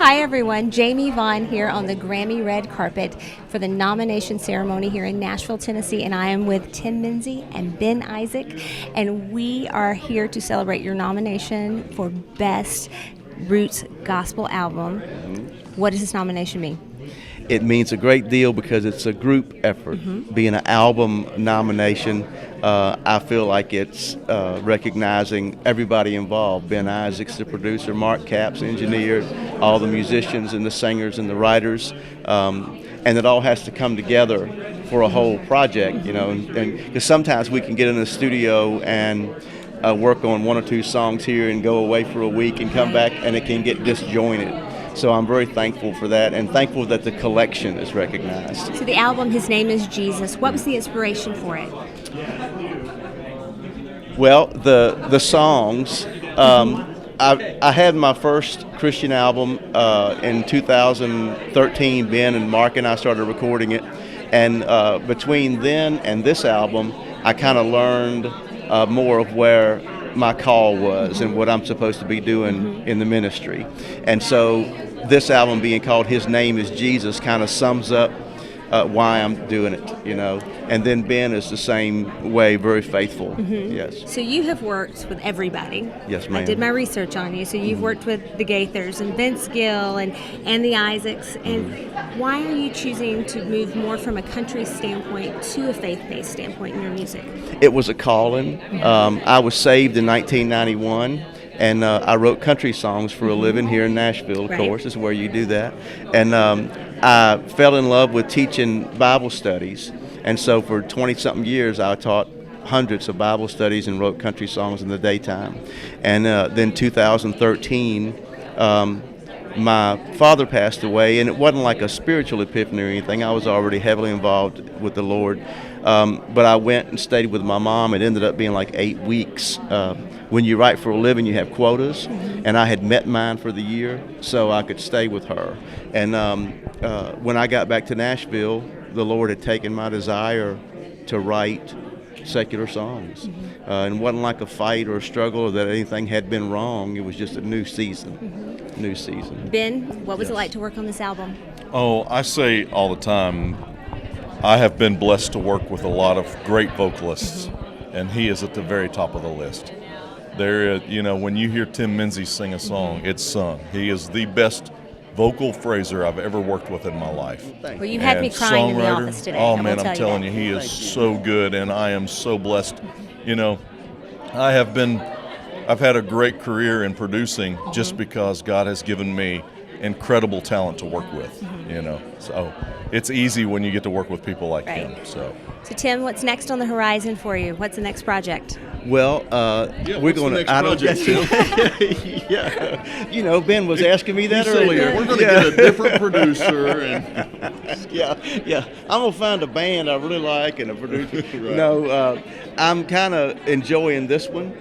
Hi everyone, Jamie Vaughn here on the Grammy red carpet for the nomination ceremony here in Nashville, Tennessee, and I am with Tim Menzies and Ben Issacs, and we are here to celebrate your nomination for Best Roots Gospel Album. What does this nomination mean? It means a great deal because it's a group effort. Being an album nomination, I feel like it's recognizing everybody involved. Ben Issacs, the producer, Mark Capps, engineer, all the musicians and the singers and the writers, and it all has to come together for a whole project, you know. And because sometimes we can get in the studio and work on one or two songs here and go away for a week and come back, and it can get disjointed. So I'm very thankful for that, and thankful that the collection is recognized. So the album, His Name is Jesus. What was the inspiration for it? Well, the songs. I had my first Christian album in 2013. Ben and Mark and I started recording it, and between then and this album, I kind of learned more of where my call was and what I'm supposed to be doing in the ministry. And so this album being called His Name is Jesus kind of sums up why I'm doing it, you know. And then Ben is the same way, very faithful. Yes. So you have worked with everybody. Yes, ma'am. I did my research on you. So you've worked with the Gaithers and Vince Gill and the Issacs. And why are you choosing to move more from a country standpoint to a faith-based standpoint in your music? It was a calling. I was saved in 1991. And I wrote country songs for a living here in Nashville, of course, is where you do that. And I fell in love with teaching Bible studies. And so for 20-something years, I taught hundreds of Bible studies and wrote country songs in the daytime. And then 2013, my father passed away, and it wasn't like a spiritual epiphany or anything. I was already heavily involved with the Lord. But I went and stayed with my mom. It ended up being like 8 weeks. When you write for a living, you have quotas, and I had met mine for the year, so I could stay with her. And when I got back to Nashville, the Lord had taken my desire to write secular songs. And it wasn't like a fight or a struggle or that anything had been wrong. It was just a new season. New season. Ben, what was it like to work on this album? Oh, I say all the time, I have been blessed to work with a lot of great vocalists, and he is at the very top of the list. There, you know, when you hear Tim Menzies sing a song, it's sung. He is the best vocal phraser I've ever worked with in my life. Well, you had me crying in the office today. Oh man, I'm telling you, he is so good, and I am so blessed. You know, I've had a great career in producing just because God has given me incredible talent to work with. You know, so it's easy when you get to work with people like him. So Tim, what's next on the horizon for you? What's the next project? Well, we're going to. I don't get yeah, you know, Ben was asking me that earlier. We're going to get a different producer, and yeah. I'm gonna find a band I really like and a producer. No, I'm kind of enjoying this one.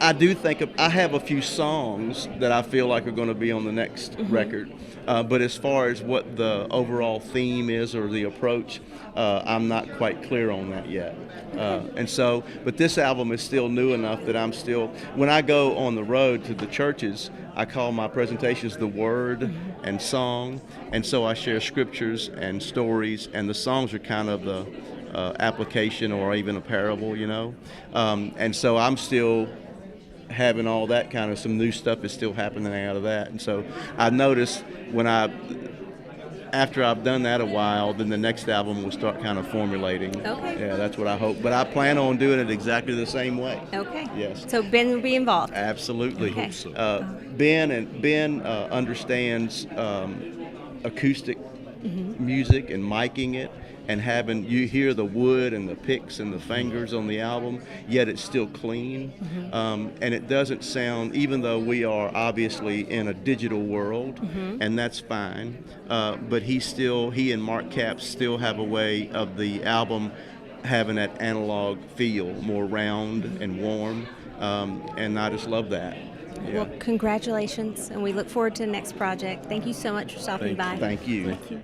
I do think I have a few songs that I feel like are going to be on the next record. But as far as what the overall theme is or the approach, I'm not quite clear on that yet. And so, but this album is still new enough that I'm still, when I go on the road to the churches, I call my presentations the Word and Song. And so I share scriptures and stories, and the songs are kind of the application or even a parable, you know. And so I'm still having all that kind of, some new stuff is still happening out of that. And so I noticed after I've done that a while, then the next album will start kind of formulating. Okay. Yeah, that's what I hope. But I plan on doing it exactly the same way. Okay. Yes. So Ben will be involved. Absolutely. Okay. Ben understands acoustic music and miking it, and having you hear the wood and the picks and the fingers on the album, yet it's still clean, and it doesn't sound, even though we are obviously in a digital world, and that's fine, but he and Mark Capps still have a way of the album having that analog feel, more round and warm, and I just love that. Yeah. Well, congratulations, and we look forward to the next project. Thank you so much for stopping by. Thank you. thank you.